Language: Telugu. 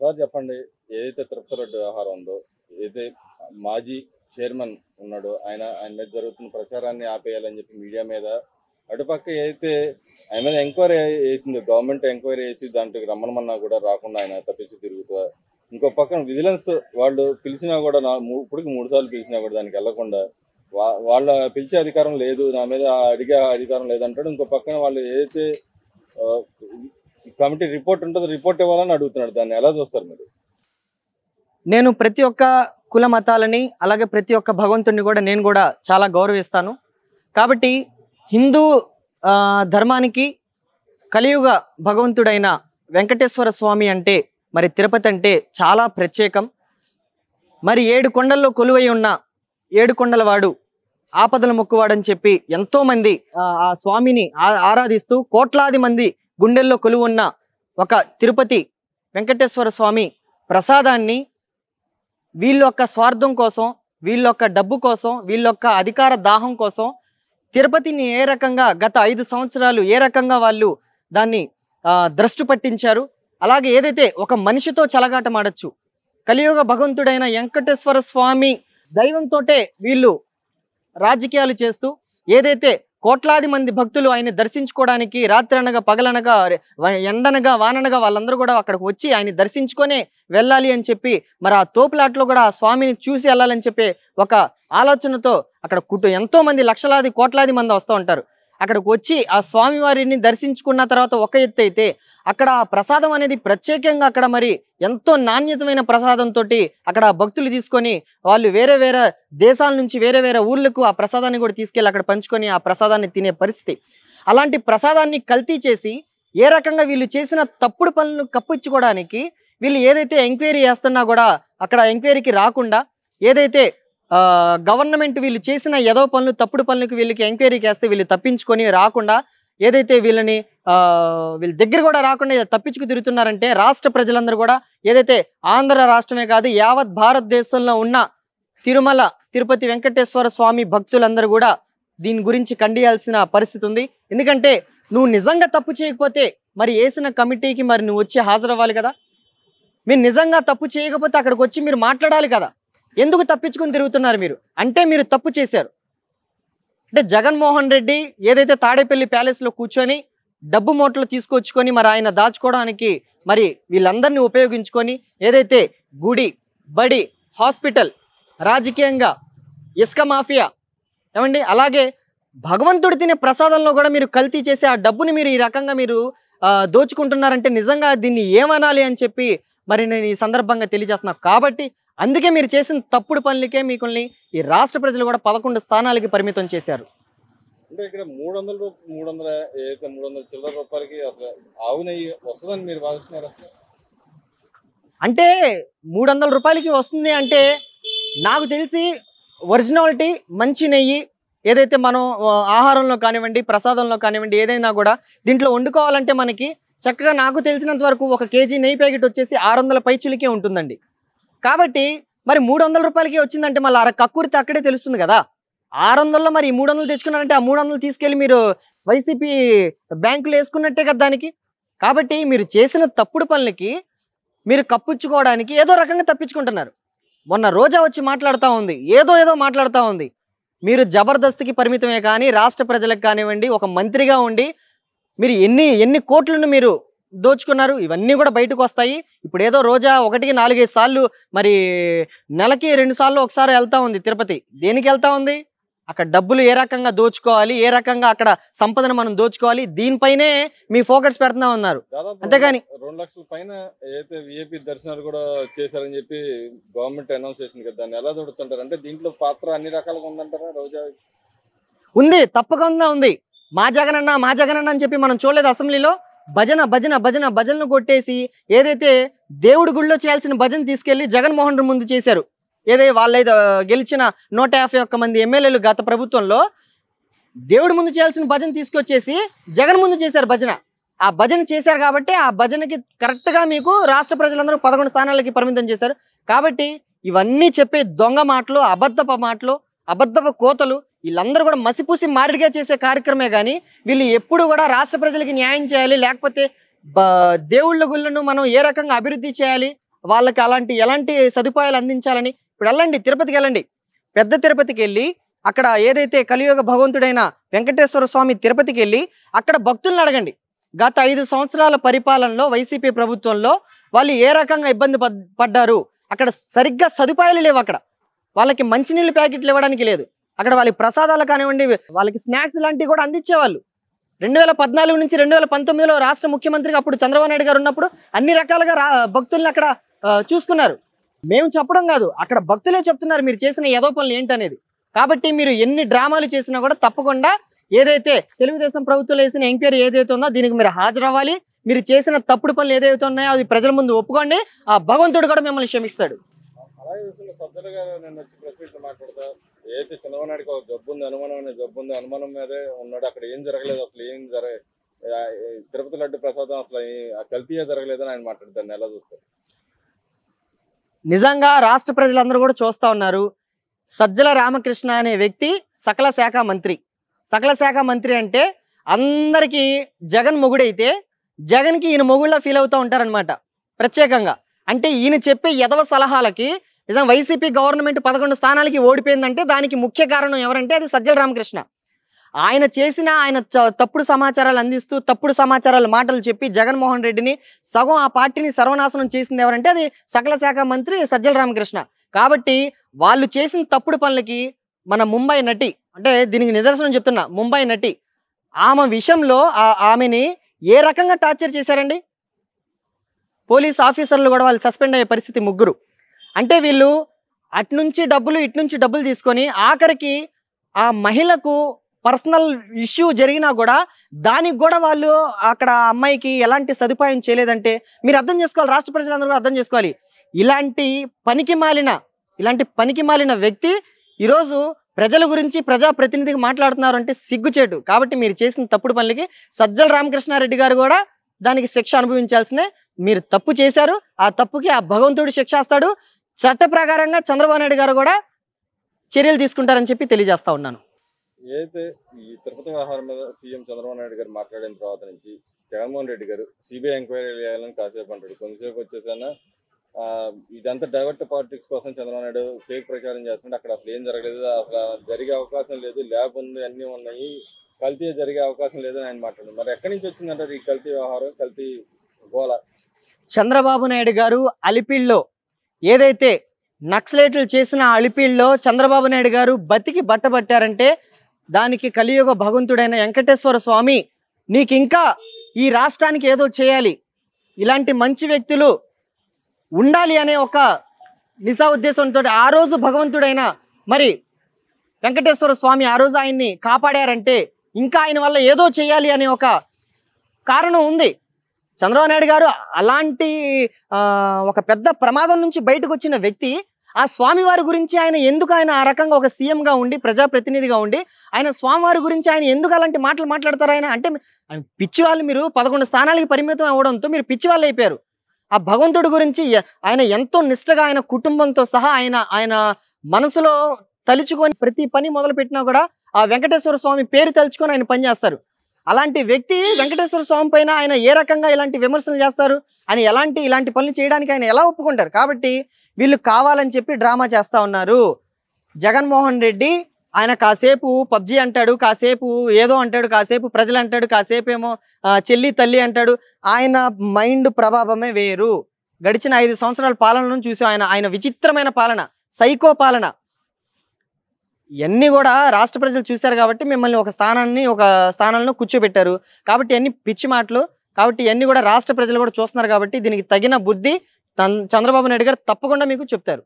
సార్ చెప్పండి. ఏదైతే తిరుపతి రోడ్డు వ్యవహారం ఉందో, ఏదైతే మాజీ చైర్మన్ ఉన్నాడో ఆయన మీద జరుగుతున్న ప్రచారాన్ని ఆపేయాలని చెప్పి మీడియా మీద, అటుపక్క ఏదైతే ఆయన మీద ఎంక్వైరీ వేసింది గవర్నమెంట్, ఎంక్వైరీ వేసి దాంట్లోకి రమ్మనమన్నా కూడా రాకుండా ఆయన తప్పించి తిరుగుతూ, ఇంకో పక్కన విజిలెన్స్ వాళ్ళు పిలిచినా కూడా ఇప్పటికి 3 సార్లు పిలిచినా కూడా దానికి వెళ్లకుండా వాళ్ళ పిలిచే అధికారం లేదు, నా మీద అడిగే అధికారం లేదంటాడు. ఇంకో పక్కన వాళ్ళు ఏదైతే కమిటీ రిపోర్ట్ ఉంటుందో రిపోర్ట్ ఇవ్వాలని అడుగుతున్నాడు. దాన్ని ఎలా చూస్తారు మీరు? నేను ప్రతి ఒక్క కుల మతాలని అలాగే ప్రతి ఒక్క భగవంతుడిని కూడా నేను కూడా చాలా గౌరవిస్తాను. కాబట్టి హిందూ ధర్మానికి కలియుగ భగవంతుడైన వెంకటేశ్వర స్వామి అంటే మరి తిరుపతి అంటే చాలా ప్రత్యేకం. మరి 7 కొండల్లో కొలువై ఉన్న 7 కొండల వాడు, ఆపదల మొక్కువాడని చెప్పి ఎంతోమంది ఆ స్వామిని ఆరాధిస్తూ కోట్లాది మంది గుండెల్లో కొలువున్న ఒక తిరుపతి వెంకటేశ్వర స్వామి ప్రసాదాన్ని వీళ్ళొక్క స్వార్థం కోసం, వీళ్ళొక్క డబ్బు కోసం, వీళ్ళొక్క అధికార దాహం కోసం తిరుపతిని ఏ రకంగా గత 5 సంవత్సరాలు ఏ రకంగా వాళ్ళు దాన్ని ద్రష్టు పట్టించారు. అలాగే ఏదైతే ఒక మనిషితో చెలగాటమాడచ్చు, కలియుగ భగవంతుడైన వెంకటేశ్వర స్వామి దైవంతోటే వీళ్ళు రాజకీయాలు చేస్తూ ఏదైతే కోట్లాది మంది భక్తులు ఆయన దర్శించుకోవడానికి రాత్రనగా పగలనగా ఎండనగా వాననగా వాళ్ళందరూ కూడా అక్కడికి వచ్చి ఆయన దర్శించుకొనే వెళ్ళాలి అని చెప్పి, మరి ఆ తోపులాట్లో కూడా ఆ స్వామిని చూసి వెళ్ళాలని చెప్పి ఒక ఆలోచనతో అక్కడ ఎంతో మంది లక్షలాది కోట్లాది మంది వస్తూ ఉంటారు. అక్కడికి వచ్చి ఆ స్వామి వారిని దర్శించుకున్న తర్వాత ఒక ఎత్తు అయితే అక్కడ ఆ ప్రసాదం అనేది ప్రత్యేకంగా అక్కడ మరి ఎంతో నాణ్యతమైన ప్రసాదంతో అక్కడ భక్తులు తీసుకొని వాళ్ళు వేరే వేరే దేశాల నుంచి వేరే వేరే ఊర్లకు ఆ ప్రసాదాన్ని కూడా తీసుకెళ్ళి అక్కడ పంచుకొని ఆ ప్రసాదాన్ని తినే పరిస్థితి. అలాంటి ప్రసాదాన్ని కల్తీ చేసి ఏ రకంగా వీళ్ళు చేసిన తప్పుడు పనులను కప్పించుకోవడానికి వీళ్ళు ఏదైతే ఎంక్వైరీ చేస్తున్నా కూడా అక్కడ ఎంక్వైరీకి రాకుండా, ఏదైతే గవర్నమెంట్ వీళ్ళు చేసిన ఏదో పనులు తప్పుడు పనులకు వీళ్ళకి ఎంక్వైరీకి వేస్తే వీళ్ళు తప్పించుకొని రాకుండా, ఏదైతే వీళ్ళని వీళ్ళ దగ్గర కూడా రాకుండా తప్పించుకు తిరుగుతున్నారంటే రాష్ట్ర ప్రజలందరూ కూడా, ఏదైతే ఆంధ్ర రాష్ట్రమే కాదు యావత్ భారతదేశంలో ఉన్న తిరుమల తిరుపతి వెంకటేశ్వర స్వామి భక్తులందరూ కూడా దీని గురించి ఖండియాల్సిన పరిస్థితి ఉంది. ఎందుకంటే నువ్వు నిజంగా తప్పు చేయకపోతే మరి వేసిన కమిటీకి మరి నువ్వు వచ్చి హాజరవ్వాలి కదా. మీరు నిజంగా తప్పు చేయకపోతే అక్కడికి వచ్చి మీరు మాట్లాడాలి కదా. ఎందుకు తప్పించుకొని తిరుగుతున్నారు మీరు? అంటే మీరు తప్పు చేశారు. అంటే జగన్మోహన్ రెడ్డి ఏదైతే తాడేపల్లి ప్యాలెస్లో కూర్చొని డబ్బు మూటలు తీసుకొచ్చుకొని మరి ఆయన దాచుకోవడానికి మరి వీళ్ళందరినీ ఉపయోగించుకొని ఏదైతే గుడి, బడి, హాస్పిటల్, రాజకీయంగా ఇసుక మాఫియా ఏమండి, అలాగే భగవంతుడు తినే ప్రసాదంలో కూడా మీరు కల్తీ చేసి ఆ డబ్బుని మీరు ఈ రకంగా మీరు దోచుకుంటున్నారంటే నిజంగా దీన్ని ఏమనాలి అని చెప్పి మరి నేను ఈ సందర్భంగా తెలియజేస్తున్నా. కాబట్టి అందుకే మీరు చేసిన తప్పుడు పనులకే మీకుల్ని ఈ రాష్ట్ర ప్రజలు కూడా 11 స్థానాలకి పరిమితం చేశారు. అంటే ఇక్కడ 300 చిల్లర రూపాయలకి అసలు ఆవు నెయ్యి వస్తుందని మీరు భావిస్తున్నారు? అసలు అంటే 300 రూపాయలకి వస్తుంది అంటే నాకు తెలిసి ఒరిజినాలిటీ మంచి నెయ్యి ఏదైతే మనం ఆహారంలో కానివ్వండి, ప్రసాదంలో కానివ్వండి, ఏదైనా కూడా దీంట్లో వండుకోవాలంటే మనకి చక్కగా నాకు తెలిసినంత వరకు 1 కేజీ నెయ్యి ప్యాకెట్ వచ్చేసి 600 పైచులకే ఉంటుందండి. కాబట్టి మరి 300 రూపాయలకి వచ్చిందంటే మళ్ళీ కక్కుర్తి అక్కడే తెలుస్తుంది కదా. 600లో మరి 300 తెచ్చుకున్నారంటే ఆ 300 తీసుకెళ్ళి మీరు వైసీపీ బ్యాంకులో వేసుకున్నట్టే కదా దానికి. కాబట్టి మీరు చేసిన తప్పుడు పనులకి మీరు కప్పించుకోవడానికి ఏదో రకంగా తప్పించుకుంటున్నారు. మొన్న రోజా వచ్చి మాట్లాడుతూ ఉంది, ఏదో మాట్లాడుతూ ఉంది. మీరు జబర్దస్త్కి పరిమితమే కానీ రాష్ట్ర ప్రజలకు కానివ్వండి, ఒక మంత్రిగా ఉండి మీరు ఎన్ని కోట్లను మీరు దోచుకున్నారు ఇవన్నీ కూడా బయటకు వస్తాయి. ఇప్పుడు ఏదో రోజా 1కి 4-5 సార్లు మరి నెలకి 2 సార్లు ఒకసారి వెళ్తా ఉంది తిరుపతి. దేనికి వెళ్తా ఉంది? అక్కడ డబ్బులు ఏ రకంగా దోచుకోవాలి, ఏ రకంగా అక్కడ సంపదను మనం దోచుకోవాలి, దీనిపైనే మీ ఫోకస్ పెడుతూ ఉన్నారు. అంతేగాని 2 లక్షల పైన ఏదైతే విఐపి దర్శనాలు కూడా చేశారని చెప్పి గవర్నమెంట్ అనౌన్స్ చేసింది కదా, దాన్ని ఎలా చూడుతుంటారు? అంటే దీంట్లో పాత్ర అన్ని రకాలుగా ఉందంటారా? రోజా ఉంది, తప్పకుండా ఉంది. మా జగనన్న అని చెప్పి మనం చూడలేదు అసెంబ్లీలో? భజనను కొట్టేసి ఏదైతే దేవుడి గుడిలో చేయాల్సిన భజన తీసుకెళ్లి జగన్మోహన్ రెడ్డి ముందు చేశారు. ఏదైతే వాళ్ళైతే గెలిచిన 151 మంది ఎమ్మెల్యేలు గత ప్రభుత్వంలో దేవుడి ముందు చేయాల్సిన భజన తీసుకొచ్చేసి జగన్ ముందు చేశారు భజన. ఆ భజన చేశారు కాబట్టి ఆ భజనకి కరెక్ట్గా మీకు రాష్ట్ర ప్రజలందరూ 11 స్థానాలకి పరిమితం చేశారు. కాబట్టి ఇవన్నీ చెప్పే దొంగ మాటలు, అబద్ధపు కోతలు వీళ్ళందరూ కూడా మసిపూసి మారిడిగా చేసే కార్యక్రమే కానీ వీళ్ళు ఎప్పుడు కూడా రాష్ట్ర ప్రజలకి న్యాయం చేయాలి, లేకపోతే దేవుళ్ళ గుళ్ళను మనం ఏ రకంగా అభివృద్ధి చేయాలి, వాళ్ళకి ఎలాంటి సదుపాయాలు అందించాలని ఇప్పుడు వెళ్ళండి, తిరుపతికి వెళ్ళండి. పెద్ద తిరుపతికి వెళ్ళి అక్కడ ఏదైతే కలియుగ భగవంతుడైన వెంకటేశ్వర స్వామి తిరుపతికి వెళ్ళి అక్కడ భక్తులను అడగండి. గత 5 సంవత్సరాల పరిపాలనలో వైసీపీ ప్రభుత్వంలో వాళ్ళు ఏ రకంగా ఇబ్బంది పడ్డారు. అక్కడ సరిగ్గా సదుపాయాలు లేవు. అక్కడ వాళ్ళకి మంచినీళ్ళు ప్యాకెట్లు ఇవ్వడానికి లేదు. అక్కడ వాళ్ళకి ప్రసాదాలు కానివ్వండి, వాళ్ళకి స్నాక్స్ లాంటివి కూడా అందించేవాళ్ళు. 2014 నుంచి 2019లో రాష్ట్ర ముఖ్యమంత్రిగా అప్పుడు చంద్రబాబు నాయుడు గారు ఉన్నప్పుడు అన్ని రకాలుగా భక్తుల్ని అక్కడ చూసుకున్నారు. మేము చెప్పడం కాదు, అక్కడ భక్తులే చెప్తున్నారు మీరు చేసిన ఏదో పనులు ఏంటనేది. కాబట్టి మీరు ఎన్ని డ్రామాలు చేసినా కూడా తప్పకుండా ఏదైతే తెలుగుదేశం ప్రభుత్వం వేసిన ఎంక్వైరీ ఏదైతే ఉందో దీనికి మీరు హాజరవ్వాలి. మీరు చేసిన తప్పుడు పనులు ఏదైతే ఉన్నాయో అది ప్రజల ముందు ఒప్పుకోండి. ఆ భగవంతుడు కూడా మిమ్మల్ని క్షమిస్తాడు. అలాగే సజ్జల గారు నిన్న వచ్చి ప్రెస్ మీట్ మాట్లాడతా ఏదైతే చంద్రబాబు నాయుడుకి ఒక జబ్బు ఉంది, అనుమానం మీదే ఉన్నాడు. అక్కడ ఏం జరగలేదు, అసలు తిరుపతి లడ్డు ప్రసాదం అసలు కల్తీయే జరగలేదని ఆయన మాట్లాడతారు. ఎలా చూస్తారు? నిజంగా రాష్ట్ర ప్రజలందరూ కూడా చూస్తూ ఉన్నారు. సజ్జల రామకృష్ణ అనే వ్యక్తి సకల శాఖ మంత్రి. సకల శాఖ మంత్రి అంటే అందరికీ జగన్ మొగుడైతే జగన్కి ఈయన మొగుళ్ళ ఫీల్ అవుతూ ఉంటారనమాట ప్రత్యేకంగా. అంటే ఈయన చెప్పే ఎదవ సలహాలకి నిజం వైసీపీ గవర్నమెంట్ 11 స్థానాలకి ఓడిపోయిందంటే దానికి ముఖ్య కారణం ఎవరంటే అది సజ్జల రామకృష్ణ. ఆయన తప్పుడు సమాచారాలు అందిస్తూ తప్పుడు సమాచారాలు మాటలు చెప్పి జగన్మోహన్ రెడ్డిని సగం ఆ పార్టీని సర్వనాశనం చేసింది ఎవరంటే అది సకల శాఖ మంత్రి సజ్జల రామకృష్ణ. కాబట్టి వాళ్ళు చేసిన తప్పుడు పనులకి మన ముంబై నటి, అంటే దీనికి నిదర్శనం చెప్తున్నా, ముంబై నటి ఆమె విషయంలో ఆమెని ఏ రకంగా టార్చర్ చేశారండి. పోలీస్ ఆఫీసర్లు కూడా వాళ్ళు సస్పెండ్ అయ్యే పరిస్థితి 3. అంటే వీళ్ళు అట్నుంచి డబ్బులు ఇట్నుంచి డబ్బులు తీసుకొని ఆఖరికి ఆ మహిళకు పర్సనల్ ఇష్యూ జరిగినా కూడా దానికి కూడా వాళ్ళు అక్కడ అమ్మాయికి ఎలాంటి సదుపాయం చేయలేదంటే మీరు అర్థం చేసుకోవాలి. రాష్ట్ర ప్రజలందరూ కూడా అర్థం చేసుకోవాలి. ఇలాంటి పనికి మాలిన వ్యక్తి ఈరోజు ప్రజల గురించి ప్రజాప్రతినిధిగా మాట్లాడుతున్నారు అంటే సిగ్గుచేటు. కాబట్టి మీరు చేసిన తప్పుడు పనులకి సజ్జల రామకృష్ణారెడ్డి గారు కూడా దానికి శిక్ష అనుభవించాల్సిందే. మీరు తప్పు చేశారు, ఆ తప్పుకి ఆ భగవంతుడు శిక్షేస్తాడు. చట్ట ప్రకారంగా చంద్రబాబు నాయుడు గారు కూడా చర్యలు తీసుకుంటారని చెప్పి తెలియజేస్తా ఉన్నాను. ఏదైతే ఈ తిరుపతి వ్యవహారం మీద సీఎం చంద్రబాబు నాయుడు గారు మాట్లాడిన తర్వాత నుంచి జగన్మోహన్ రెడ్డి గారు సిబిఐ ఎంక్వైరీ చేయాలని కాసేపు అంటాడు, కొంతసేపు వచ్చేసైనా ఇదంతా డైవర్ట్ పాలిటిక్స్ కోసం చంద్రబాబు నాయుడు ఫేక్ ప్రచారం చేస్తుంటే అక్కడ అసలు ఏం జరగలేదు, అసలు జరిగే అవకాశం లేదు, ల్యాబ్ ఉంది, అన్నీ ఉన్నాయి, కల్తీ జరిగే అవకాశం లేదని ఆయన మాట్లాడారు. మరి ఎక్కడి నుంచి వచ్చిందంటారు ఈ కల్తీ వ్యవహారం, కల్తీ గోల? చంద్రబాబు నాయుడు గారు అలిపిల్లో ఏదైతే నక్సలైట్లు చేసిన అలిపిల్లో చంద్రబాబు నాయుడు గారు బతికి బట్టబట్టారంటే దానికి కలియుగ భగవంతుడైన వెంకటేశ్వర స్వామి నీకు ఇంకా ఈ రాష్ట్రానికి ఏదో చేయాలి, ఇలాంటి మంచి వ్యక్తులు ఉండాలి అనే ఒక నిజా ఉద్దేశంతో ఆ రోజు భగవంతుడైన మరి వెంకటేశ్వర స్వామి ఆ రోజు ఆయన్ని కాపాడారంటే ఇంకా ఆయన వల్ల ఏదో చేయాలి అనే ఒక కారణం ఉంది. చంద్రబాబు నాయుడు గారు అలాంటి ఒక పెద్ద ప్రమాదం నుంచి బయటకు వచ్చిన వ్యక్తి ఆ స్వామివారి గురించి ఆయన ఆ రకంగా ఒక సీఎంగా ఉండి ప్రజాప్రతినిధిగా ఉండి ఆయన స్వామివారి గురించి ఆయన ఎందుకు అలాంటి మాటలు మాట్లాడతారు? అంటే పిచ్చి వాళ్ళు, మీరు 11 స్థానాలకి పరిమితం అవ్వడంతో మీరు పిచ్చి వాళ్ళు అయిపోయారు. ఆ భగవంతుడి గురించి ఆయన ఎంతో నిష్టగా ఆయన కుటుంబంతో సహా ఆయన మనసులో తలుచుకొని ప్రతి పని మొదలు పెట్టినా కూడా ఆ వెంకటేశ్వర స్వామి పేరు తలుచుకొని ఆయన పనిచేస్తారు. అలాంటి వ్యక్తి వెంకటేశ్వర స్వామి పైన ఆయన ఏ రకంగా ఇలాంటి విమర్శలు చేస్తారు అని ఇలాంటి పనులు చేయడానికి ఆయన ఎలా ఒప్పుకుంటారు? కాబట్టి వీళ్ళు కావాలని చెప్పి డ్రామా చేస్తూ ఉన్నారు. జగన్మోహన్ రెడ్డి ఆయన కాసేపు పబ్జీ అంటాడు, కాసేపు ఏదో అంటాడు, కాసేపు ప్రజలు అంటాడు, కాసేపు ఏమో చెల్లి తల్లి అంటాడు. ఆయన మైండ్ ప్రభావమే వేరు. గడిచిన 5 సంవత్సరాల పాలనను చూసి ఆయన విచిత్రమైన పాలన, సైకో పాలన ఇవన్నీ కూడా రాష్ట్ర ప్రజలు చూశారు. కాబట్టి మిమ్మల్ని ఒక స్థానంలో కూర్చోబెట్టారు. కాబట్టి ఇవన్నీ పిచ్చి మాటలు. కాబట్టి ఇవన్నీ కూడా రాష్ట్ర ప్రజలు కూడా చూస్తున్నారు. కాబట్టి దీనికి తగిన బుద్ధి చంద్రబాబు నాయుడు గారు తప్పకుండా మీకు చెప్తారు.